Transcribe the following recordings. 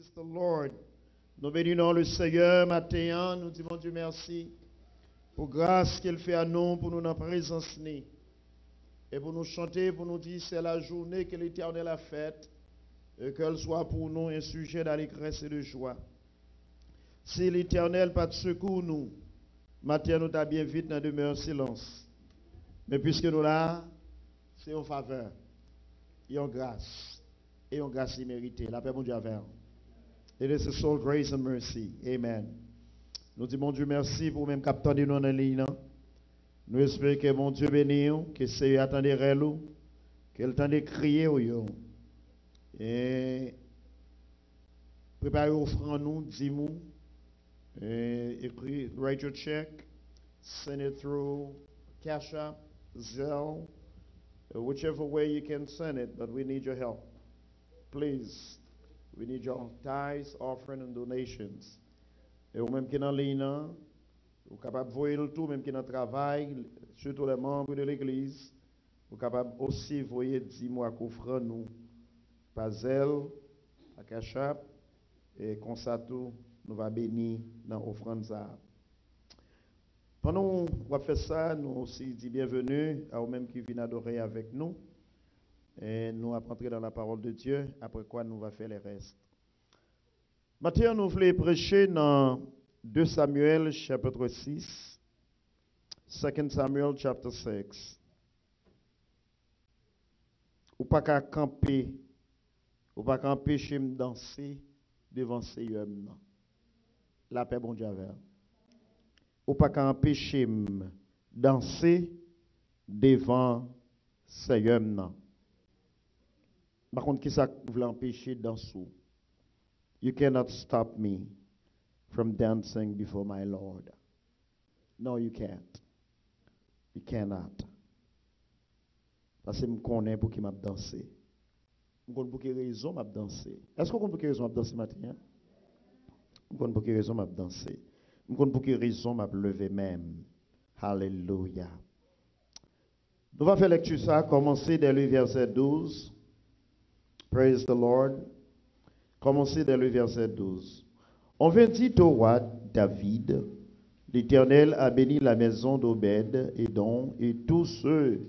Praise the Lord. Nous bénissons le Seigneur matin. Nous disons Dieu merci pour grâce qu'il fait à nous, pour nous dans la présence. Et pour nous chanter, pour nous dire c'est la journée que l'Éternel a faite. Et qu'elle soit pour nous un sujet d'allégresse et de joie. Si l'Éternel pas de secours nous, matin nous t'a bien vite dans demeure silence. Mais puisque nous là, c'est en faveur, et en grâce, et en grâce imméritée. La paix, mon Dieu, avec nous. It is a soul grace and mercy. Amen. Nous disons, mon Dieu, merci pour même capteur de nous dans la ligne. Nous espérons que mon Dieu bénisse, que c'est attendre nous, que le temps de crier au yo. Et préparez offrande nous, dis-nous, écrit, write your check, send it through Cash App, Zelle, whichever way you can send it, but we need your help. Please, we need your tithes, offering, and donations. Et ou même qui dans ligne, vous capable de voir le tout, même qui dans le travail, surtout les membres de l'église, vous capable aussi de voir 10 mois qu'offrant nous, par Zelle, à Cash App, et comme ça tout, nous va bénir dans l'offrande ça. Pendant qu'on va faire ça, nous aussi dit bienvenue à vous-même qui viennent adorer avec nous. Et nous allons entrer dans la parole de Dieu, après quoi nous allons faire les restes. Maintenant, nous voulons prêcher dans 2 Samuel chapitre 6, 2 Samuel chapitre 6. Ou pas qu'à camper, ou pas qu'à empêcher de danser devant Seigneur. La paix, bon Dieu, avec vous. Ou pas qu'à empêcher de danser devant Seigneur. Par contre, qui ça vous l'empêcher de danser? You cannot stop me from dancing before my Lord. No, you can't. You cannot. Parce que je me connais pour qui m'a dansé. Je connais pour quelle raison m'a dansé. Est-ce que vous connaissez pour quelle raison m'a dansé matin? Je connais pour quelle raison m'a dansé. Je connais pour quelle raison m'a levé même. Hallelujah. Nous allons faire lecture ça, commencer dès le verset 12. Praise the Lord. Commencez dès le verset 12. On vint dire au roi David, l'Éternel a béni la maison d'Obed et tous ceux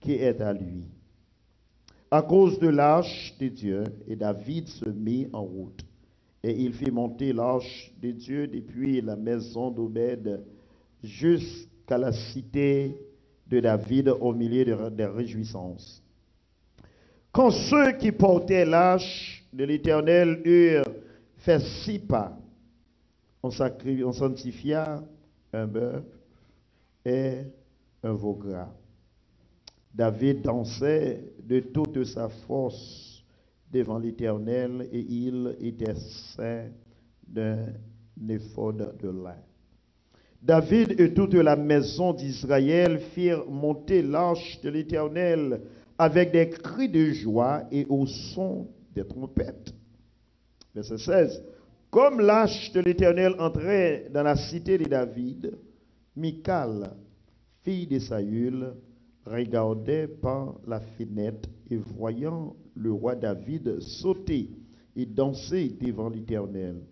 qui est à lui. À cause de l'arche de Dieu, et David se mit en route. Et il fit monter l'arche de Dieu depuis la maison d'Obed jusqu'à la cité de David au milieu des réjouissances. Quand ceux qui portaient l'arche de l'Éternel eurent fait 6 pas, on sanctifia un bœuf et un veau gras. David dansait de toute sa force devant l'Éternel et il était ceint d'un éphod de lin. David et toute la maison d'Israël firent monter l'arche de l'Éternel avec des cris de joie et au son des trompettes. Verset 16. Comme l'arche de l'Éternel entrait dans la cité de David, Michal, fille de Saül, regardait par la fenêtre et voyant le roi David sauter et danser devant l'Éternel.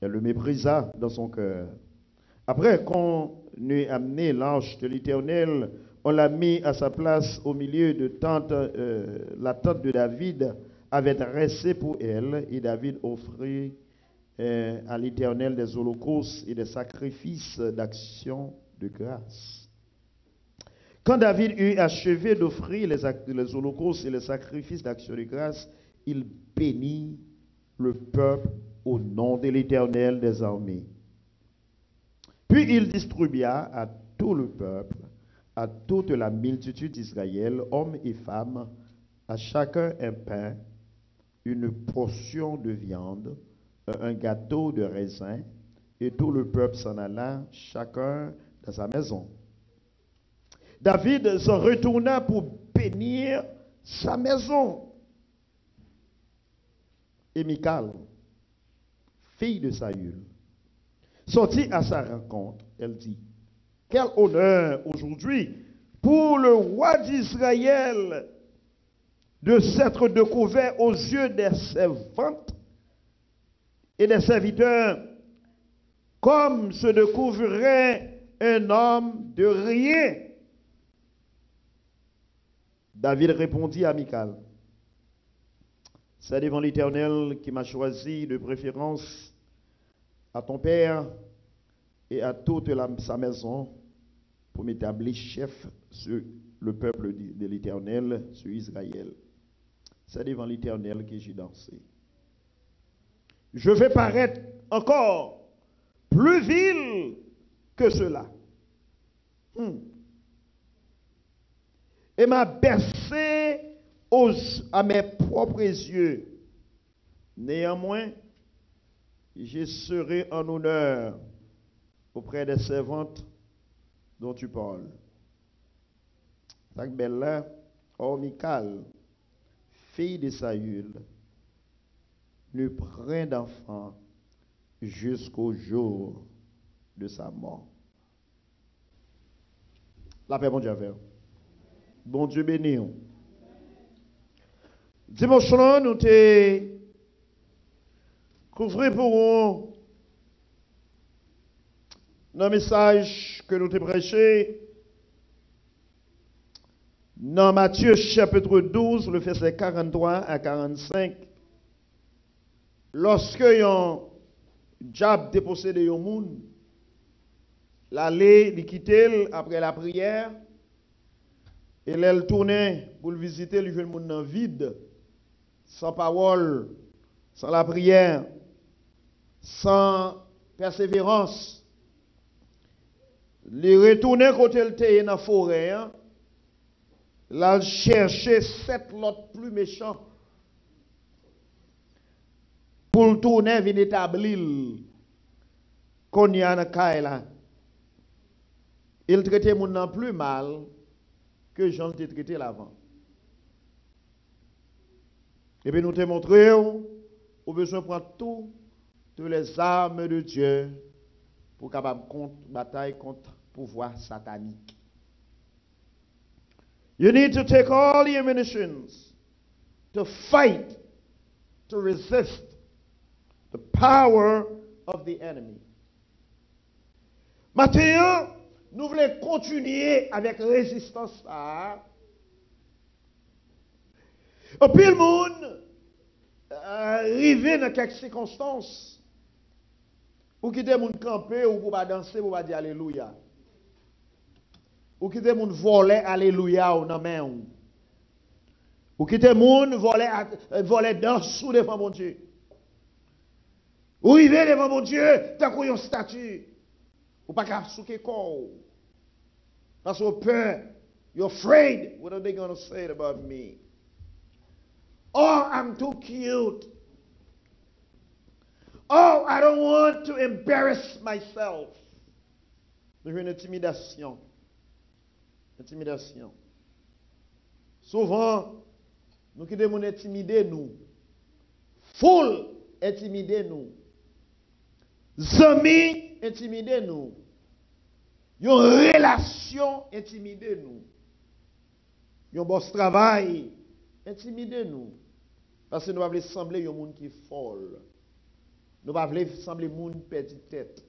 Elle le méprisa dans son cœur. Après qu'on eut amené l'arche de l'Éternel, on l'a mis à sa place au milieu de la tente de David avait dressé pour elle, et David offrit à l'Éternel des holocaustes et des sacrifices d'action de grâce. Quand David eut achevé d'offrir les holocaustes et les sacrifices d'action de grâce, il bénit le peuple au nom de l'Éternel des armées. Puis il distribua à tout le peuple, à toute la multitude d'Israël, hommes et femmes, à chacun un pain, une portion de viande, un gâteau de raisin, et tout le peuple s'en alla, chacun dans sa maison. David se retourna pour bénir sa maison. Et Michal, fille de Saül, sortit à sa rencontre. Elle dit, quel honneur aujourd'hui pour le roi d'Israël de s'être découvert aux yeux des servantes et des serviteurs, comme se découvrirait un homme de rien. David répondit à Michal, c'est devant l'Éternel qui m'a choisi de préférence à ton père et à toute sa maison pour m'établir chef sur le peuple de l'Éternel, sur Israël. C'est devant l'Éternel que j'ai dansé. Je vais paraître encore plus vil que cela. Et m'a bercé à mes propres yeux. Néanmoins, je serai en honneur auprès des servantes dont tu parles. Ça que belle là, Michal, fille de Saül, ne prend d'enfant jusqu'au jour de sa mort. La paix, bon Dieu, avec. Bon Dieu béni. Dimanche, nous te couvrons pour un message que nous te prêché dans Matthieu chapitre 12, le verset 43 à 45. Lorsque un diable dépossédé un monde, l'aller, il quittait après la prière, et elle tournait pour le visiter, le jeune monde dans vide, sans parole, sans la prière, sans persévérance. Il retournait côté le était dans la forêt, là, il cherchait 7 autres plus méchants pour le tourner, venir établir qu'on y a dans là. Il traitait mon nom plus mal que Jean t'a traité l'avant. Et puis nous te montré, au besoin de prendre toutes les armes de Dieu pour capable contre bataille contre pouvoir satanique. You need to take all your munitions to fight, to resist the power of the enemy. Maintenant, nous voulons continuer avec résistance là. Et puis le monde arrivé dans quelques circonstances ou quitter moun camper ou pour pas danser pour pas dire alléluia. Ou quitter moun voler alléluia ou nan main ou quitter moun voler danse sous devant mon Dieu. Ou arriver devant mon Dieu tant qu'on yon statue. Ou pas qu'à souke corps. Parce que peur, you're afraid. What are they going to say about me? Oh, I'm too cute. Oh, I don't want to embarrass myself. C'est une intimidation. Intimidation. Souvent, nous qui devons intimider nous. Full intimider nous. Zami intimider nous. Une relation intimider nous. Un boss travail intimider nous. Parce que nous voulons sembler un monde qui est folle. Nous voulons sembler un monde perdu tête.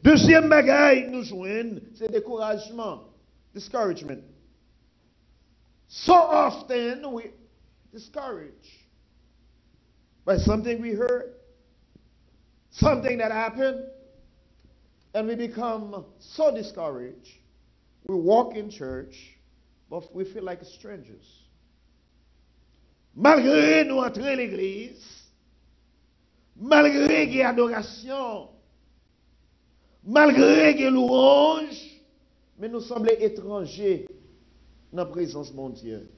Deuxième bagaille nous joignent, c'est découragement, discouragement. So often we discouraged by something we heard, something that happened, and we become so discouraged. We walk in church, but we feel like strangers. Malgré nous entrer à l'église, malgré qu'il y ait adoration, malgré qu'il y ait louange, mais nous semblons étrangers dans la présence de mon Dieu.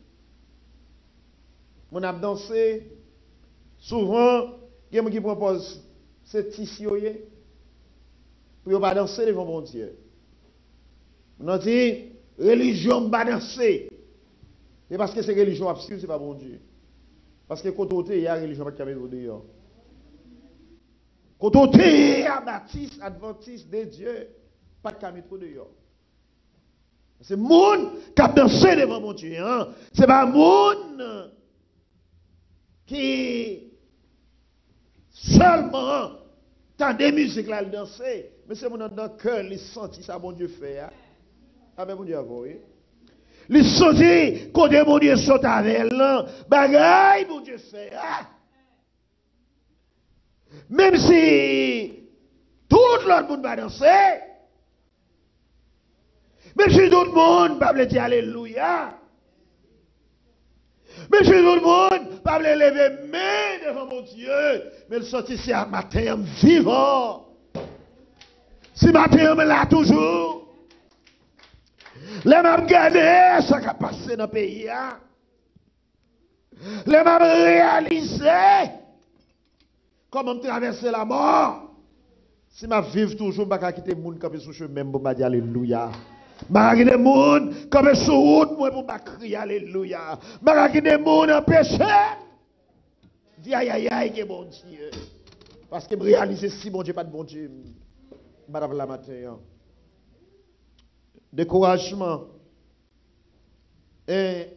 On a dansé, souvent, il y a des gens qui proposent ce tissu pour ne pas danser devant mon Dieu. On a dit, religion ne pas danser. C'est parce que c'est religion absurde, ce n'est pas mon Dieu. Parce que quand on est, il y a religion qui est dehors. Quand on est à Baptiste, Adventiste de Dieu, pas de caméra dehors. C'est le monde qui a dansé devant mon Dieu. Hein? Ce n'est pas le monde qui Seulement, tant des musiques là, le danser. Mais c'est mon dans le cœur, il senti ça, bon Dieu fait. Hein? Ah ben, mon Dieu, oui. Il senti, quand mon Dieu saute avec elle, bagaille, mon Dieu fait. Hein? Même si tout le monde va danser, même si tout le monde va dire Alléluia, même si tout le monde va lever main devant mon Dieu, mais le sorti c'est un matin vivant. Si matin on est là toujours, les mêmes garder ce qui a passé dans le pays, les mêmes réaliser comment traverser la mort. Si je vive toujours, je ne vais pas quitter le monde comme sur chemin pour dire Alléluia. Je vais quitter le monde comme sur route pour crier Alléluia. Je vais quitter le monde en péché. Dis aïe aïe aïe, que bon Dieu. Parce que je réalise si bon Dieu, pas de bon Dieu. Madame la matin. Découragement. Et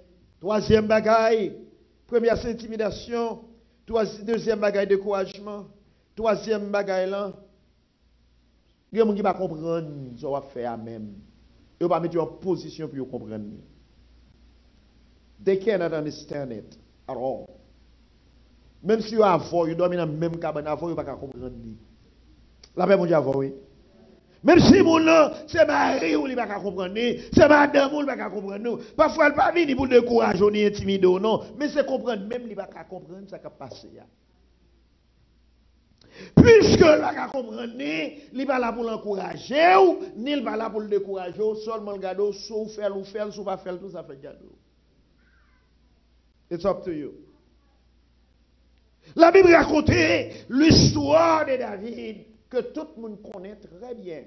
troisième bagaille. Première, c'est intimidation. Deuxième bagaille, découragement. Troisième bagaille là. Il y a des gens qui ne comprennent pas ce qu'on va faire même. Ils ne vont pas mettre en position pour comprendre. They cannot understand it at all. Même si vous avez, vous dormez dans la même cabane, vous ne pouvez pas comprendre. La paix, mon Dieu, oui. Même si mon nom, c'est mari ou il ne peut pas comprendre, c'est madame ou il ne peut pas comprendre. Parfois, elle ne peut pas venir pour décourager ou intimider ou non, mais c'est comprendre, même il ne peut pas comprendre ce qui a passé. Puisque il ne peut pas comprendre, il n'est pas là pour l'encourager, ni il n'est pas là pour le décourager, seulement le gado, soit faire ou faire, soit pas faire, tout ça fait gado. It's up to you. La Bible raconte l'histoire de David que tout le monde connaît très bien.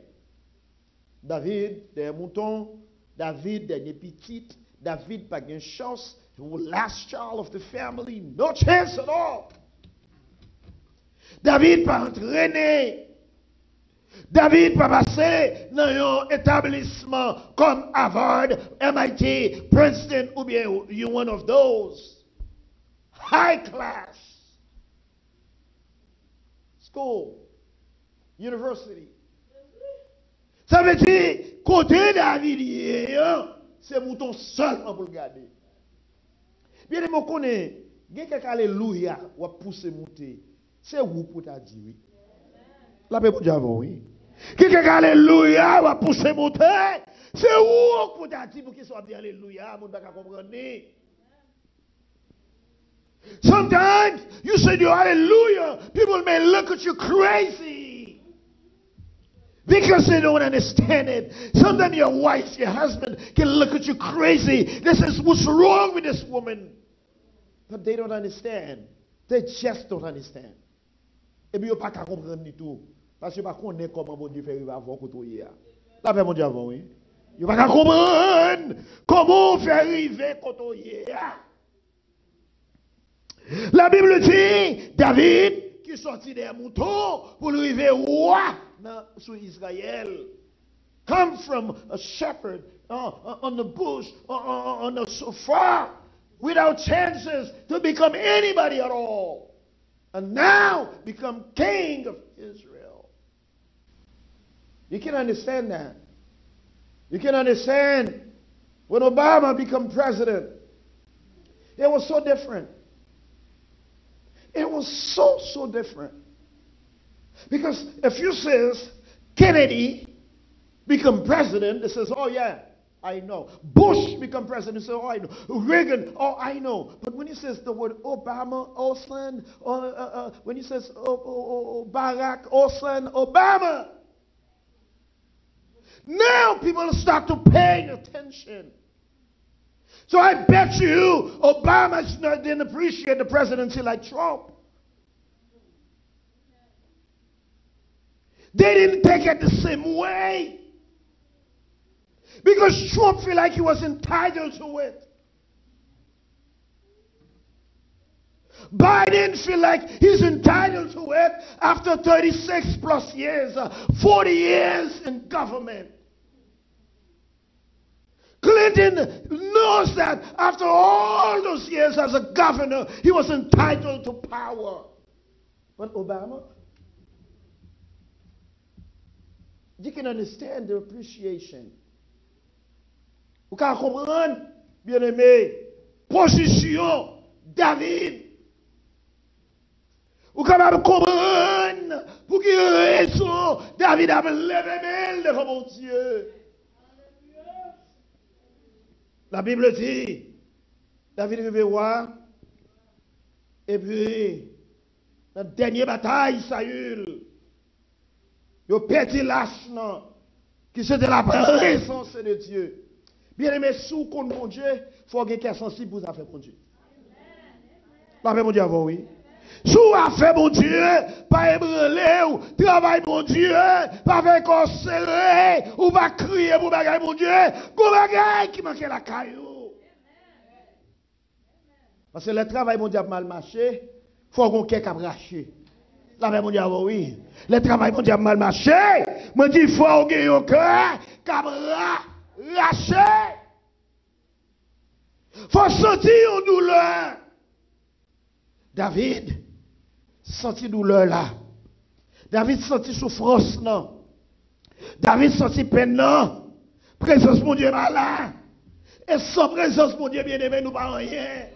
David, des moutons, David, des petites, David, pas de chance, last child of the family, no chance at all. David, pas entraîné. David, pas passé dans un établissement comme Harvard, MIT, Princeton, ou bien you one of those high class school. University. Ça veut dire, côté David, c'est mouton seulement pour le garder. Bien, je connais, il y a quelqu'un alléluia, ou a poussé monter. C'est où pour ta dire oui? La paix pour Dieu, oui. Quelqu'un alléluia, ou a poussé monter. C'est où pour ta dire pour qu'il soit bien alléluia, mon baka comprendre. Sometimes you say your hallelujah, people may look at you crazy because they don't understand it. Sometimes your wife, your husband can look at you crazy. They say, what's wrong with this woman? But they don't understand. They just don't understand. Et puis, ils ne peuvent pas comprendre du tout. Parce qu'ils ne connaissent pas comment Dieu fait avant que tu y aies. La paix, mon Dieu, avant, oui. Ils ne peuvent pas comprendre comment faire arriver quand tu y aies. La Bible dit, David, qui sortit des moutons pour arriver roi sur Israël. Come from a shepherd on the bush, on the sofa, without chances to become anybody at all. And now become king of Israel. You can understand that. You can understand when Obama became president. It was so different. It was so different. Because if you says Kennedy become president, it says, oh yeah, I know. Bush become president, it says, oh I know. Reagan, oh I know. But when he says the word Obama, Osland, when he says Barack, Osland, Obama, now people start to pay attention. So I bet you Obama didn't appreciate the presidency like Trump. They didn't take it the same way. Because Trump felt like he was entitled to it. Biden feel like he's entitled to it after 36 plus years, 40 years in government. Clinton knows that after all those years as a governor, he was entitled to power. But Obama, you can understand the appreciation. Vous pouvez comprendre, bien aimé, position David. Vous pouvez comprendre pour quelle raison David a levé devant mon Dieu. La Bible dit, David est roi, et puis, dans la dernière bataille, Saül, il a perdu l'âge, qui c'était la présence de Dieu. Bien aimé, sous contre mon Dieu, il faut qu'il y ait sensible pour affaire mon Dieu. L'affaire mon Dieu avant, oui. Sous affaire mon Dieu, pas ébranler, ou travail mon Dieu, pas faire corps serré, ou pas crier pour bagaille mon Dieu, pour bagaille qui manque la caillou. Parce que le travail mon Dieu a mal marché, il faut qu'on ait qu'à racher. L'affaire mon Dieu avant, oui. Le travail mon Dieu a mal marché, me dit il faut qu'on ait un cœur qu'à racher. Faut sentir une douleur. David sentit douleur là. David sentit souffrance là. David sentit peine là. Présence mon Dieu est là. Et sans présence mon Dieu bien-aimé nous pas rien.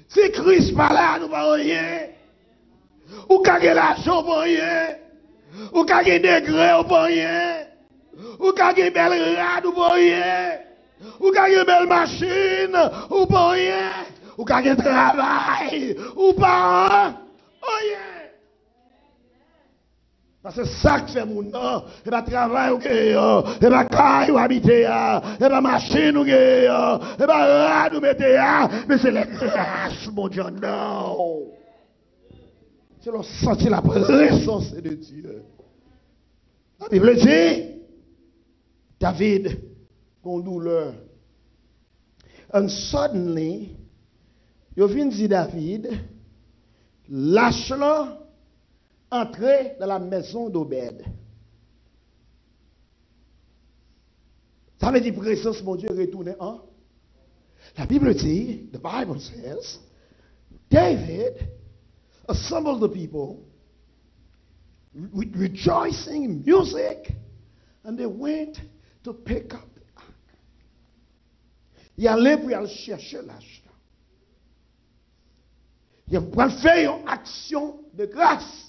Si Christ pas là nous pas rien. Ou kage l'argent pour rien. Ou kage degré pour rien. Ou kage belle rade pour rien. Ou kage belle machine ou pour rien. Ou kage travail ou pas. Oh yeah. Parce que ça que fait mon nom, et pas travail ou que et pas caille ou habiter et pas machine ou que et pas rade ou mettre mais c'est la grâce mon Dieu non. C'est le sentir la présence de Dieu. La Bible dit David con douleur. And suddenly yo vient dit David lâche là entrer dans la maison d'Obed. Ça veut dire présence mon Dieu retourner hein? La Bible dit, the Bible says, David assembled the people with rejoicing music and they went to pick up the ark. Il allait pour aller chercher l'arche. Il pour faire une action de grâce.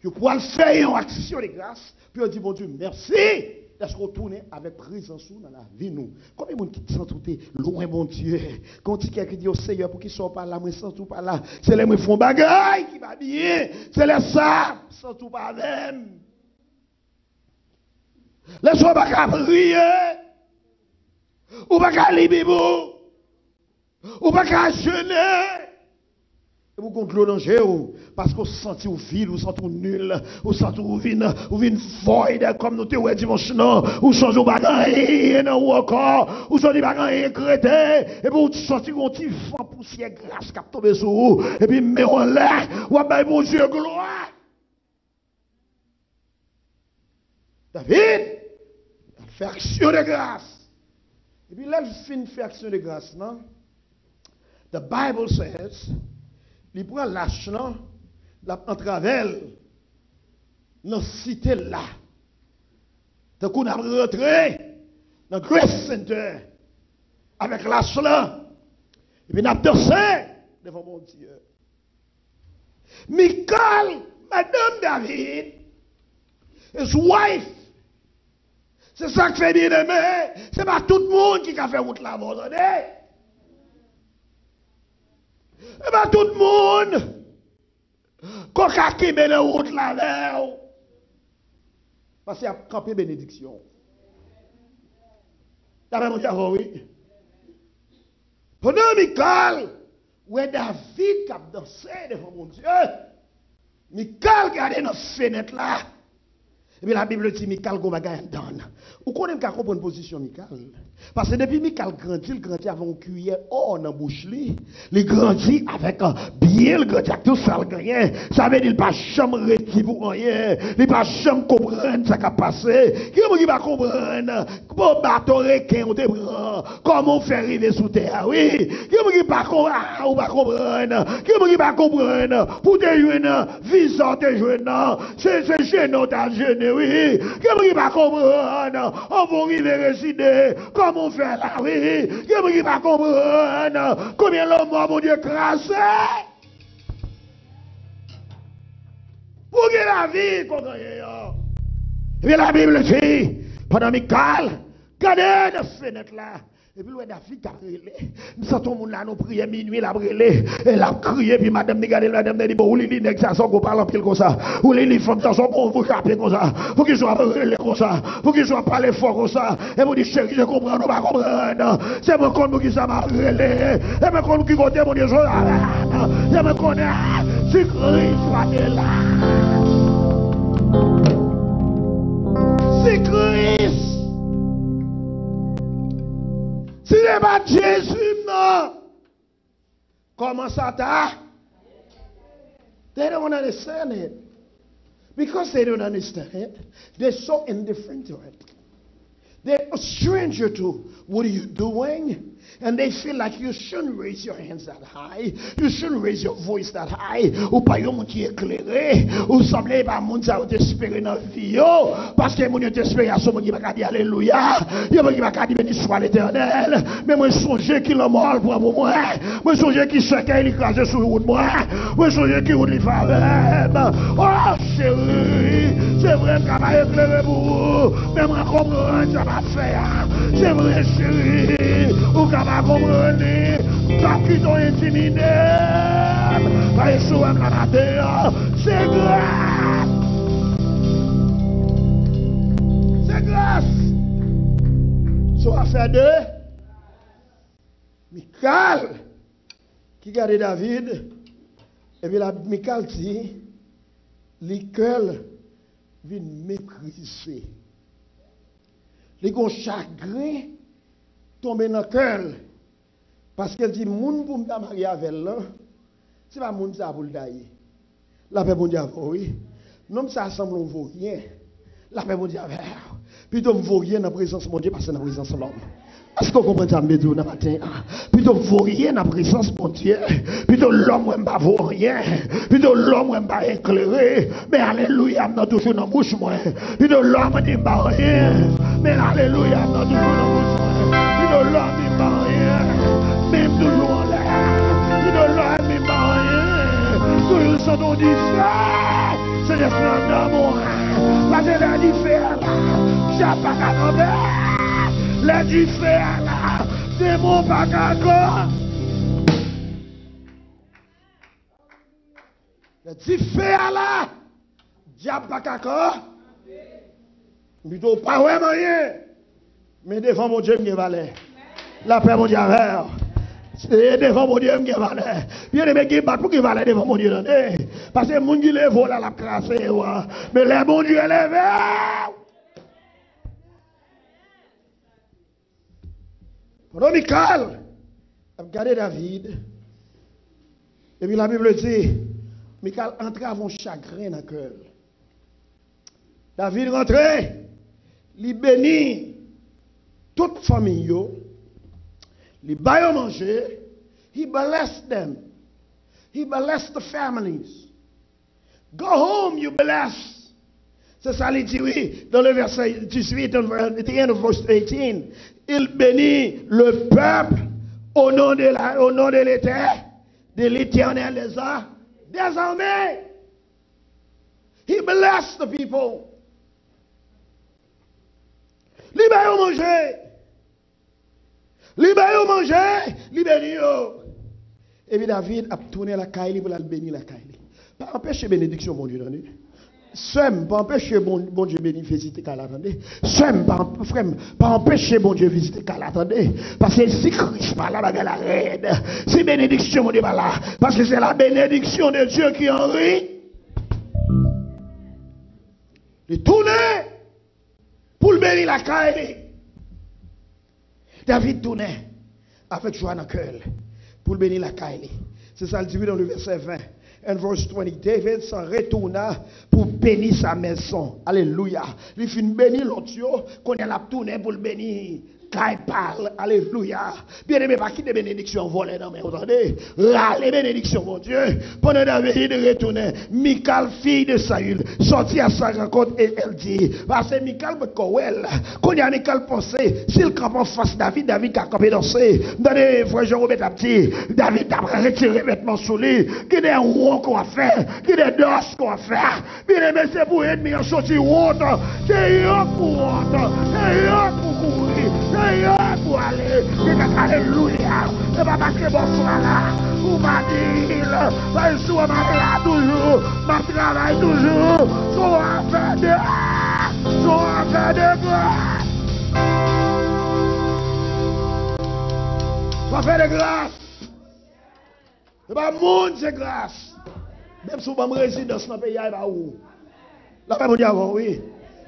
Je pourrais faire une action de grâce, puis on dit, mon Dieu, merci d'être retourné avec présence dans la vie. Nous. Combien de monde qui sont tout loin, mon Dieu? Quand quelqu'un qui dit au Seigneur, pour qu'il soit pas là, moi, sans tout pas là, c'est les qui font bagaille qui va bien, c'est les ça, sans tout pas même. Les gens pas prier, ou pas lire ou pas jeûner. Et vous comptez le danger, parce qu'on se sent vide, ou sent nul, ou sent ou vin void, comme nous te ouais dimanche, non, ou change au bagaille, ou encore, ou change au bagaille crété, et puis vous sentez qu'on petit vent poussière grasse qui a tombé sur vous, et puis mais on l'air, ou à mon Dieu gloire. David, il fait action de grâce. Et puis là, il fait action de grâce, non? The Bible says, il prend l'arche, en travers, dans la cité là. Donc, on a rentré dans le Grace Center avec l'arche là. Et puis, on a dansé devant mon Dieu. Michal, Madame David, his wife, c'est ça qui fait bien aimé. C'est pas tout le monde qui a fait route là, vous entendez? Et bien tout le monde, quand il a mis la route là, parce qu'il a campé bénédiction. T'as mon Dieu, oui. Pendant Michal, où est David qui a dansé devant mon Dieu, Michal regardait dans la fenêtre là. Et puis la Bible dit Michal Gomagaï donne. Vous connaissez qu'à comprendre position Michal. Parce que depuis Michal grandit, il grandit avec une cuillère or dans la bouche. Il grandit avec un bien rien, le grand tout ça le gagne. Ça veut dire qu'il pas jamais rester pour rien. Il pas jamais comprendre ce qui a passé. Qui va comprendre? Pour bateau requin on te prend. Comment faire arriver sous terre? Oui. Qui va comprendre? Ou pas comprendre? Qui va comprendre? Pour te joindre, visant te joindre. C'est gênant ta gêné, oui. Qui va comprendre? On va arriver résider. Comment faire là, oui. Qui va comprendre? Combien l'homme a mon Dieu crassé? Pour que la vie qu'on gagne. Et puis la Bible dit, pendant Michal, regardez la fenêtre là. Et puis le David a brûlé. Nous sentons tout le monde là, nous prions minuit, la brûlé. Elle a crié, puis madame, regardez, madame, dit, bon, les lignes, ça sont qu'on parle en pile comme ça. Ou les femmes, ça sont qu'on vous capez comme ça. Faut qu'ils soient brûlés comme ça. Faut qu'ils soient parlés fort comme ça. Et vous dites, chérie, je comprends, nous pas comprendre. C'est mon compte qui ça m'a brûlé. Et mon compte qui compte, mon Dieu, je et mon compte, c'est Christ, soit là. C'est Christ. Si ce n'est pas Jésus, non. Comment ça t'a? They don't understand it. Because they don't understand it, they're so indifferent to it. They're a stranger to what are you doing? And they feel like you shouldn't raise your hands that high. You shouldn't raise your voice that high. Ou pas yon moun qui éclairé. Ou semblez pas moun ça ou t'espérer dans vie. Parce que moun yon t'espérer à ce moun qui va dire alléluia. Yon moun qui va dire béni soit l'éternel. Mais moi songe qui le mort pour moi. Moi songe qui chacun il écrase sur route moi. Moi songe qui route il fait. Oh chérie, c'est vrai qu'on va éclairer pour vous. Mais moi comprendre ça va faire. C'est vrai chérie. Ou qu'on va comprendre. Pas qui t'ont intimidé. Pas Yeshua la matin. C'est grâce. C'est grâce. Sur affaire de Michal qui gardait David. Et puis la Michal dit, l'école vient mépriser. Les gros chagrin tomber dans le cœur. Parce qu'elle dit, moun pour me marier avec elle, c'est pas moun ça pour le dailler. La paix mon Dieu, oui. Non, ça semble ne vaut rien. La paix mon Dieu, plutôt ne vaut rien dans la présence de mon Dieu, parce que dans la présence de l'homme. Est-ce qu'on comprend ça, mes dans matin? Plutôt ne vaut rien dans la présence de mon Dieu. Plutôt l'homme ne va vaut rien. Plutôt l'homme ne va éclairer. Mais alléluia, on a toujours dans la bouche, moi. Plutôt l'homme ne va rien. Mais alléluia, on a toujours dans la bouche, moi. Plutôt l'homme ne va rien. Même toujours en l'air. Plutôt l'homme ne va rien. Toujours son nom diffère. C'est le frère d'amour. Parce que la diffère là. J'ai pas qu'à tomber. La diffère là. C'est mon bagarre. La diffère là. Diable bagarre. Plutôt pas vraiment rien. Mais devant mon Dieu, me valait. La paix, mon Dieu, c'est devant mon Dieu, me valait. Bien aimé, qui bat pour qu'il valait devant mon Dieu. Parce que mon Dieu, les vols à la classe. Mais les bon Dieu, les verts. Pendant Michal, a regardé David. Et puis la Bible dit, Michal entra avec un chagrin dans le cœur. David rentrait, il bénit toute famille, il baille manger, he blessed them. He blessed the families. Go home, you bless. C'est ça, il dit, oui, dans le verset 18, at the end of verse 18. Il bénit le peuple au nom de l'Éternel les a désormais. He blessed the people. Libère manger. Libère manger. Libère. Et puis David a tourné la caille pour la bénir la caille. Pas empêcher bénédiction, mon Dieu. Sem, pas empêcher bon Dieu bénir visiter qu'à l'attendre. Sem, pas empêcher bon Dieu visiter qu'à l'attendre. Parce que si Christ pas là, la reine. Si bénédiction, mon Dieu pas là. Parce que c'est la bénédiction de Dieu qui en rit. Il tourne pour le bénir la caille. David tournait avec joie dans le cœur pour le bénir la caille. C'est ça le dit dans le verset 20. And verse 20, David s'en retourna pour bénir sa maison. Alléluia. Il fit bénir l'autre, qu'on a tourné pour le bénir. Quand parle, alléluia. Bien aimé, pas qui des bénédictions volées dans mes entendez? Les bénédictions, mon Dieu. Pendant David retourner, Michal, fille de Saül, sortit à sa rencontre et elle dit, parce que Michal, quand y a Michal pensé, s'il campe en face David, David a campé danser. Dans les frères Jean-Robert a dit, David a retiré vêtements sous lui, qu'il y a un roi qu'on va faire, qu'il y a des os qu'on va faire. Bien aimé, c'est pour ennemi en sortir honte, c'est un pour honte, c'est un pour courir. Pour aller, alléluia, et pas parce que bon soir là, ou m'a dit, pas soir m'a là toujours, m'a travaille toujours, soit affaire de grâce, soit affaire de grâce, c'est pas monde c'est grâce, même si vous avez résidence dans le pays, il va où? La paix mondiale, oui.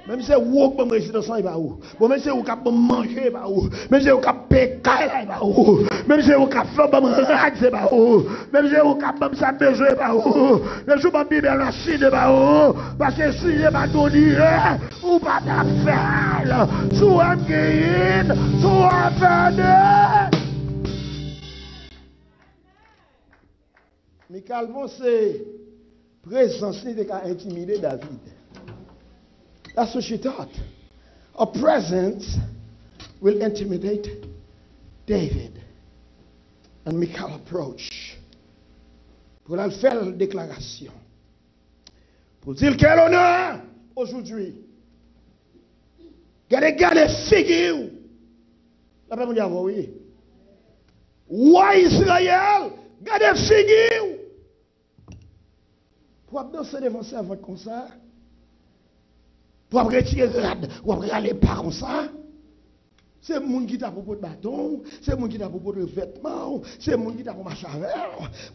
Même si vous avez résidence, il va où? Même si vous avez manger, il va où? Même si vous avez pécaille, il va où? Même si vous avez fait rad, il va où? Même si vous avez ça besoin, il va où? Même si vous avez bien la chine, il va où? Parce que si il va donner, ou pas d'affaire, soit gagné, soit fait. Michal, c'est présence qui a intimidé David. That's what she thought. A presence will intimidate David. And Michal approached. Pour la faire la déclaration. Pour dire quel honneur aujourd'hui. Regardez figure. La paix mondiale, oui. Roi Israël, regardez figure. Pour danser devant ça avec comme ça. Pour retirer grade, ou aller pas comme ça. C'est le monde qui t'a pour de bâton, c'est le monde qui t'a pour de vêtements, c'est le monde qui t'a pour marcher avec.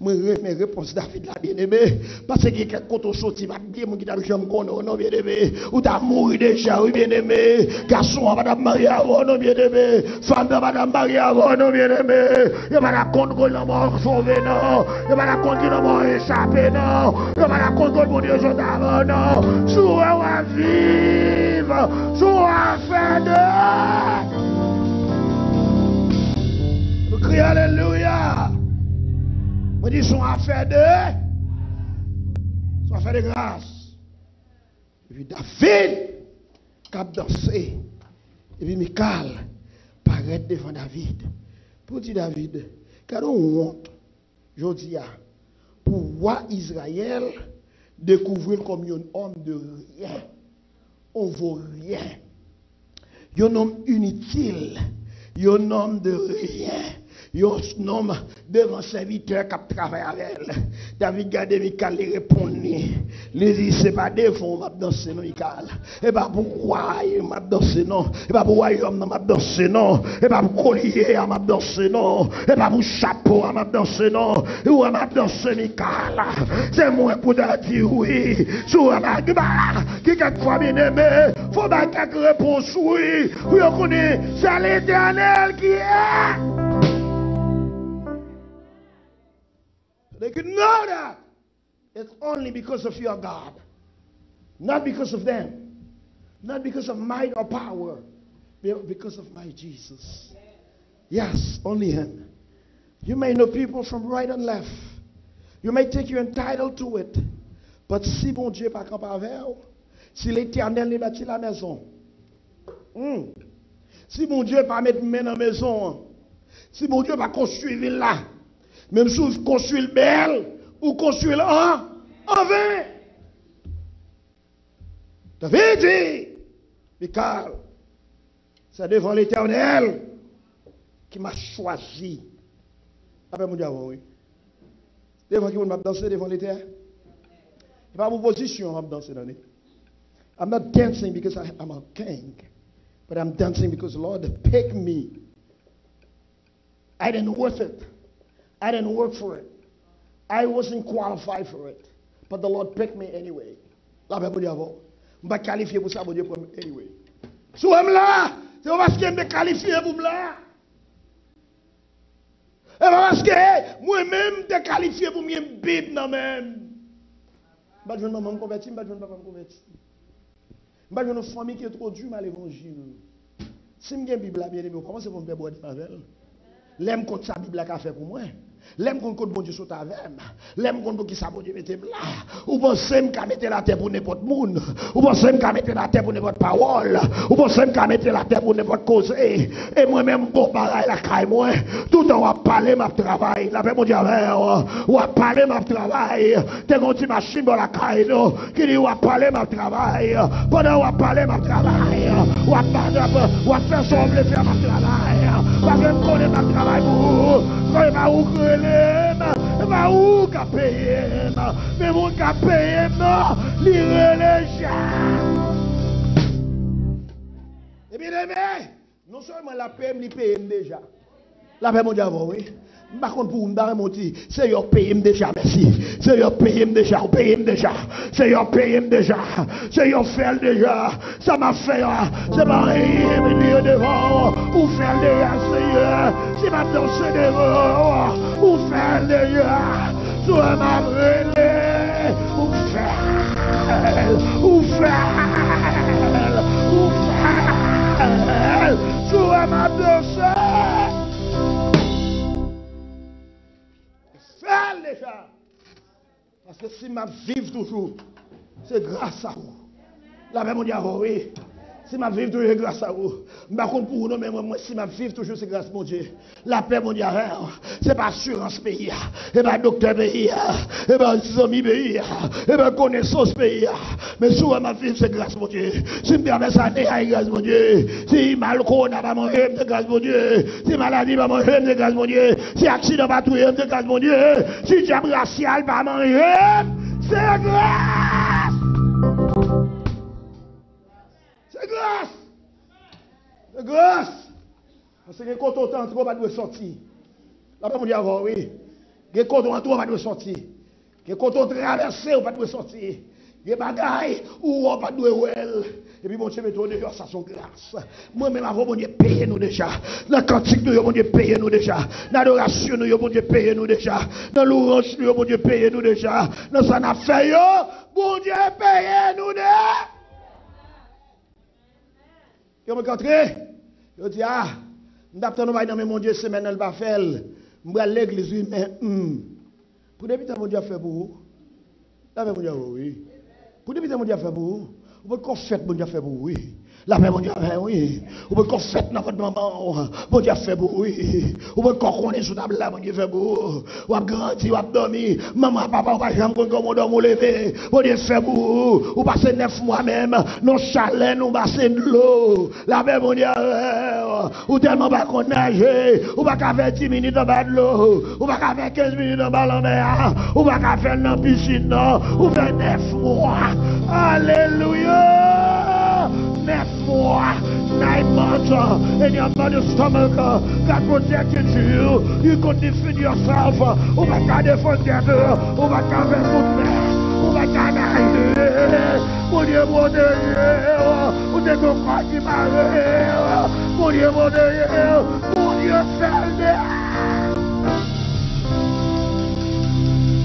Moi, mes réponses David là, bien aimé. Parce que quelqu'un quand on sortit, va dire, mon qui t'a jamais connu, non, bien aimé. Ou t'as mouru déjà, oui, bien aimé. Garçon, madame Marie avant, non, bien aimé. Femme, madame Marie avant, non, bien aimé. Il va la compte qu'on a mort sauvé, non. Il va la compte qu'on a mort échappé, non. Il va la compte qu'on a Dieu avant, non. Soit à vivre, soit à faire de. Crie alléluia. On dit son affaire de grâce. Et puis David cap dansé. Et puis Michal paraît devant David. Pour dire David, car on honte, je dis pour voir Israël découvrir comme un homme de rien. On vaut rien. Un homme inutile. Un homme de rien. Un homme devant serviteur qui travaille avec elle. David garde Michal, il répond. Il dit, c'est pas des fonds, m'a dansé, non, Michal. Et pas pourquoi m'a dansé, non. Et pas pour royaume, m'a dansé, non. Et pas pour collier, m'a dansé, non. Et pas pour chapeau, m'a dansé, non. Et où m'a dansé, Michal. C'est moi pour te dire oui. Sur ma gueule, qui quelquefois bien aimé, faut pas quelques réponses, oui. Oui, on connaît, c'est l'Éternel qui est. They could know that it's only because of your God, not because of them, not because of might or power, but because of my Jesus. Yes, only Him. You may know people from right and left. You may think you're entitled to it, but si bon Dieu pas camp avec, si l'Éternel n'est bâti la maison, si mon Dieu pas mettre main dans la maison, si mon Dieu pas construire ville là. Même si vous construisez belle ou construisez en vain. David dit, Michal, c'est devant l'Éternel qui m'a choisi. Après mon Dieu, oui. Devant qui m'a dansé devant l'Éternel. C'est pas mon position, je danser dans les. I'm not dancing because I'm a king, but I'm dancing because the Lord picked me. I didn't worth it. I didn't work for it. I wasn't qualified for it. But the Lord picked me anyway. La Bible dit avant. Je ne suis pas qualifié pour ça, Dieu prend anyway. Si vous êtes là, c'est parce que je suis qualifié pour là. parce que moi-même, je suis qualifié pour me Bible dans même. Je ne vais pas me convertir, je ne vais pas me convertir. Je vais une famille qui est trop dure à l'évangile. Si je suis Bible, bien aimé, comment c'est pour me faire boire de ma veille? L'aime contre sa Bible qu'a fait pour moi. L'aime contre bon Dieu sur ta veille. L'aime contre qui ça bon Dieu mette là. Ou pensez qu'à mettre la terre pour n'importe monde. Ou pensez qu'à mettre la terre pour n'importe parole. Ou pensez qu'à mettre la terre pour n'importe cause. Et moi-même, je parle la caille moi. Tout le temps, on parler ma travail. La paix mon Dieu, on parler ma travail. T'es une petite machine dans la caille, qui dit on parler ma travail. Pendant on parler ma travail. On faire sembler faire ma travail. Parce que je connais ma travail pour vous. Je vais où je vais où payer. Mais mon cas payer, non. Lire les gens. Et bien aimé, non seulement la paix, il paye déjà. La paix, mon Dieu, oui. Par contre, pour me dire, c'est yo paye déjà, merci. C'est yo paye déjà, paye déjà. C'est yo paye déjà. C'est yo fait déjà. Ça m'a fait, c'est pas rien, devant. Ou faire déjà, Seigneur. C'est ma danse devant. Ou faire déjà. Soit ma brûlée. Ou faire. Ou faire. Ou faire. Soit ma danse. Déjà. Parce que si je vis toujours, c'est grâce à vous. La même on dit, oui. Si je vis toujours, c'est grâce à vous. Par contre, pour nous, moi, si je vis toujours, c'est grâce à mon Dieu. La paix, mon Dieu, c'est pas assurance pays, et pas docteur pays, et pas amis pays, et pas connaissance pays. Mais souvent, ma vie, c'est grâce à mon Dieu. Si je me permets ça, c'est grâce à mon Dieu. Si mal n'a pas mon rêve, c'est grâce à mon Dieu. Si maladie pas mon rêve, c'est grâce à mon Dieu. Si accident pas tout rêve, c'est grâce à mon Dieu. Si diable racial pas mon rêve, c'est grâce. C'est grâce. C'est grâce. Parce que quand on t'entend, on va devoir sortir. La paix, mon Dieu, oui. Quand on entend, on va devoir sortir. Quand on traverse, on va devoir sortir. Des bagailles où on va devoir. Et puis, mon Dieu, mettons dehors, ça, son grâce. Moi-même, avant, mon Dieu, payez nous déjà. Dans la cantique, nous, mon Dieu, payez nous déjà. Dans l'adoration, nous, mon Dieu, payez nous déjà. Dans l'orange, nous, mon Dieu, payez nous déjà. Dans sa affaire, mon Dieu, payez nous déjà. Je me rencontré. Je dis, d'après nous, mon Dieu, semaine, elle va faire. Je vais à l'église, mais, pour débuter, mon Dieu, a fait pour vous. La paix, mon Dieu, oui. Pour débuter, mon Dieu, a fait pour vous. Vous pouvez faire, mon Dieu, a fait pour vous, oui. La paix, mon Dieu, oui. Vous pouvez faire dans votre maman, mon Dieu, a fait pour vous, oui. Vous pouvez connaître sous table là, mon Dieu, fait pour vous. Vous avez grandi, vous avez dormi. Maman, papa, vous n'avez jamais compris comment on lever. Mon Dieu, fait pour vous. Vous passez 9 mois même. Nos chalets, nous passez de l'eau. La paix, mon Dieu, vous tellement pas qu'on nager. Vous pas qu'à faire 10 minutes en bas de l'eau. Vous pas qu'à faire 15 minutes en bas de la mer. Vous pas qu'à faire dans la piscine, non. Vous faites 9 mois. Alléluia. 9 mois, 9 months in your mother's stomach. God protected you. You could defend yourself. Ou va qu'à défendre together. Ou va qu'à faire tout faire. Ou va qu'à nager. Mon Dieu, mon Dieu. Ou t'es qu'on croit qui m'arrête. Mon Dieu, mon Dieu. Mon Dieu, fais-le.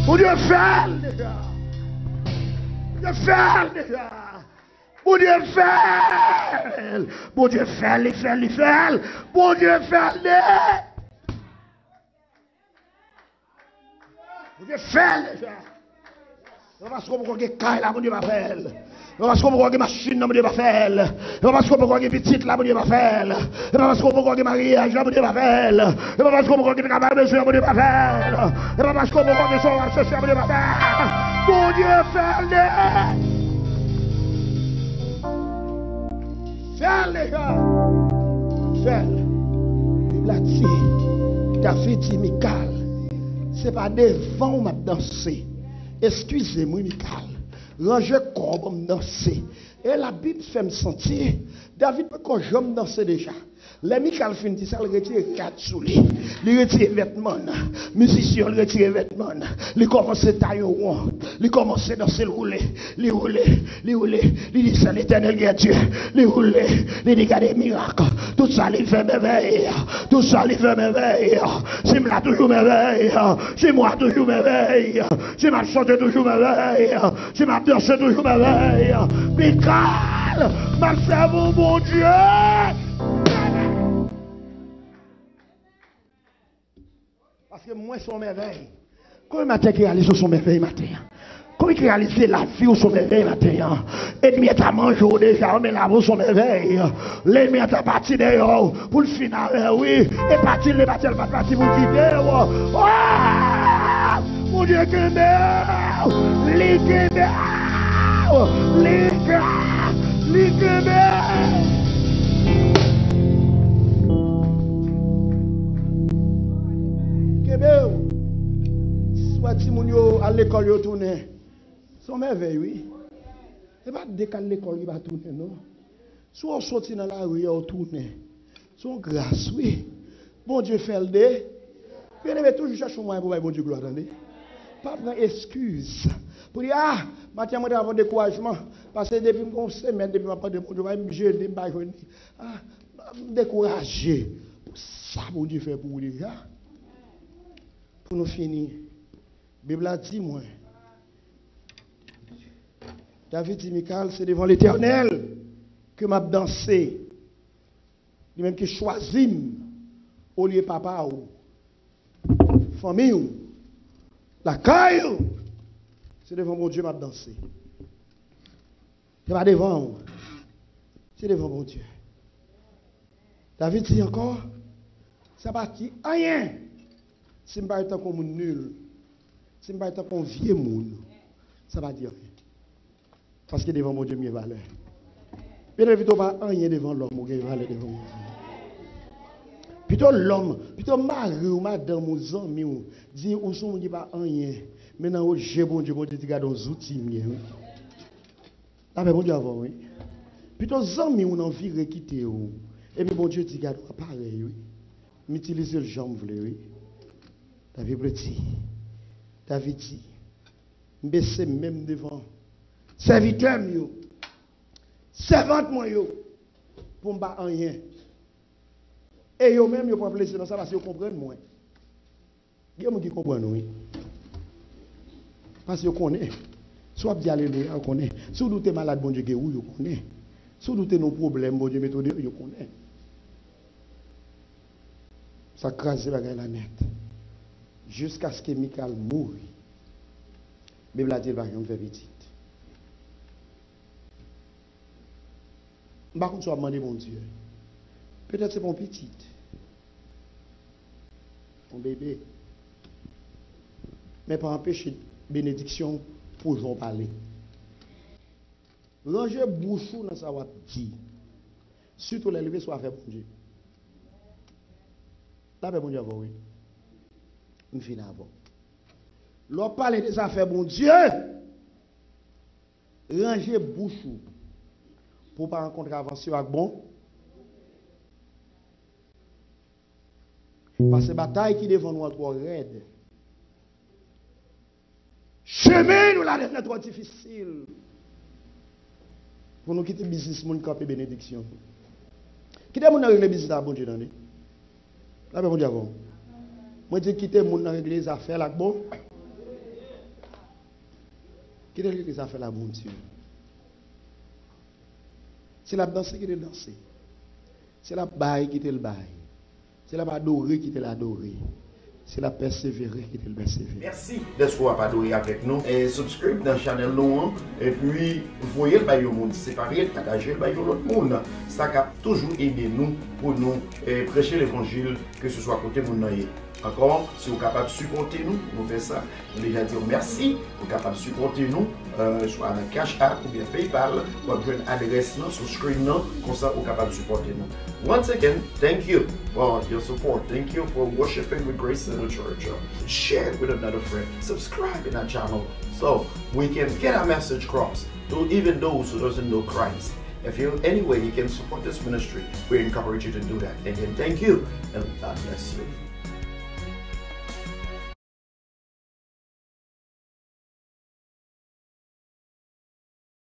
Mon Dieu, fais-le déjà. Mon Dieu, fais-le déjà. Mon Dieu, fais-le. Mon Dieu, fais-le, fais-le, fais-le. Mon Dieu, fais-le. Mon Dieu, fais-le. Parce qu'on peut dire caille là, mon Dieu, va faire. Parce qu'on peut dire machine, mon Dieu, va faire. Parce qu'on peut dire petite là, mon Dieu, va faire. Parce qu'on peut dire mariage, mon Dieu, va faire. Parce qu'on peut dire cabane, mon Dieu, va faire. Parce qu'on peut dire son associé, mon Dieu, va faire. Mon Dieu, fais-le. Fais les gars. Fais. Il a dit, David dit, Michal, c'est pas devant m'a dansé. Excusez-moi, Michal. Rangez corps pour me danser. Et la Bible fait me sentir, David, quand je me danser déjà. Les Michal fin dit ça, il retire 4 sous lui. Il retire vêtements. Musicien, il retire vêtements. Il commence à tailler au rond. il commence à danser, il roule. Il dit c'est l'éternel qui est Dieu. Il roule, il dit qu'il y a des miracles. Tout ça, il fait merveille. Tout ça, il fait merveille. C'est moi toujours merveille. C'est moi toujours merveille. C'est ma chanter toujours merveille. C'est ma danser toujours merveille. Michael, ma servante, mon Dieu. Parce que moi, son merveille. Comment matin qui réalise son merveille matin? Comment il réalise la vie ou son merveille matin? L'ennemi est à manger déjà, mais la vie son merveille. L'ennemi est à partir d'ailleurs pour le final, oui. Et partir, les bâtiments, pas partir pour le quitter. Oh! Mon Dieu, que merde! Soit si mon yo à l'école yo tourner. Son merveille, oui. C'est pas dès qu'à l'école il va tourner, non. Soit on sortit dans la rue, on tourne. Son grâce, oui. Bon Dieu fait le dé. Bien aimé, toujours chercher un moyen pour bon Dieu gloire, attendez. Pas prendre excuse. Pour dire, ah, maintenant, je vais avoir découragement. Parce que depuis une semaine, depuis ma part de mon Dieu, je vais me jeter, ah, découragé. Ça, bon Dieu fait pour vous dire. Pour nous finir, la Bible a dit, moi, David dit, Michael, c'est devant l'Éternel que m'a dansé. Lui-même qui choisit au lieu de papa ou famille ou la caille. C'est devant mon Dieu m'a dansé. C'est pas devant. C'est devant mon Dieu. David dit encore, ça va dire rien. Si je ne suis pas comme nul, si je ne suis pas comme vieux monde, ça va dire rien. Parce que devant mon Dieu, il y a valeur. Mais ne plutôt pas rien devant l'homme, il y a valeur devant mon Dieu. Plutôt l'homme, plutôt mari ou madame ou ami, dit ou son dit pas rien. Maintenant, j'ai bon Dieu, tu regardes aux outils. Là, mais bon Dieu avant, oui. Plutôt amis ou en vie quitter ou. Et puis bon Dieu dit regarde pareil, oui. M'utiliser le jambe, oui. David dit, baissez même devant serviteur, servante, pour ne pas rien. Et yo même, yo pas plaisir dans ça parce que yo comprennent moi. Il y a des gens qui comprennent, oui. Parce que yo connaissent. Soit bien alléluia, yo connaissent. Si vous êtes malade, bon Dieu, yo connaissent. Si vous avez nos problèmes, bon Dieu, méthode, yo connaissent. Ça crase la gueule net. Jusqu'à ce que Michael moure. La Bible a dit qu'il va faire petite. Par contre, je vais demander mon Dieu. Peut-être c'est mon petit. Mon bébé. Mais pas empêcher bénédiction pour j'en parler. Ranger bouchou dans sa voix dit. Surtout les lever soit fait bon Dieu. Là, bon Dieu, oui. Une fin avant. L'on parle des affaires, bon Dieu. Ranger bouchou. Pour pas rencontrer aventure avec bon. Parce que la bataille qui devant nous est trop raide. Chemin nous la devient trop difficile. Pour nous quitter le business, nous camper bénédiction. Quitter mon régler business à bon Dieu dans. Là bon Dieu avant. Moi dis quitter mon régler les affaires là bon. Quitter les affaires là bon Dieu. C'est la danse qui est dansée. C'est la baille qui est le bail. C'est la adorer qui est l'adoré. C'est la persévérer qui est le persévérer. Merci d'être adoré avec nous. Et subscribe dans la chaîne nous. Et puis, vous voyez le monde séparé, partager le l'autre monde. Ça a toujours aidé nous pour nous prêcher l'évangile, que ce soit à côté de nous. Encore, si vous êtes capable de supporter nous, nous faisons ça. Nous déjà dire merci. Vous êtes capable de supporter nous, soit dans Cash App ou bien PayPal, ou bien une adresse sur le screen, comme ça vous êtes capable de supporter nous. Once again, thank you for your support. Thank you for worshiping with Grace in the Church. Share it with another friend. Subscribe in our channel so we can get our message across to even those who doesn't know Christ. If you any way you can support this ministry, we encourage you to do that. Again, thank you and God bless you.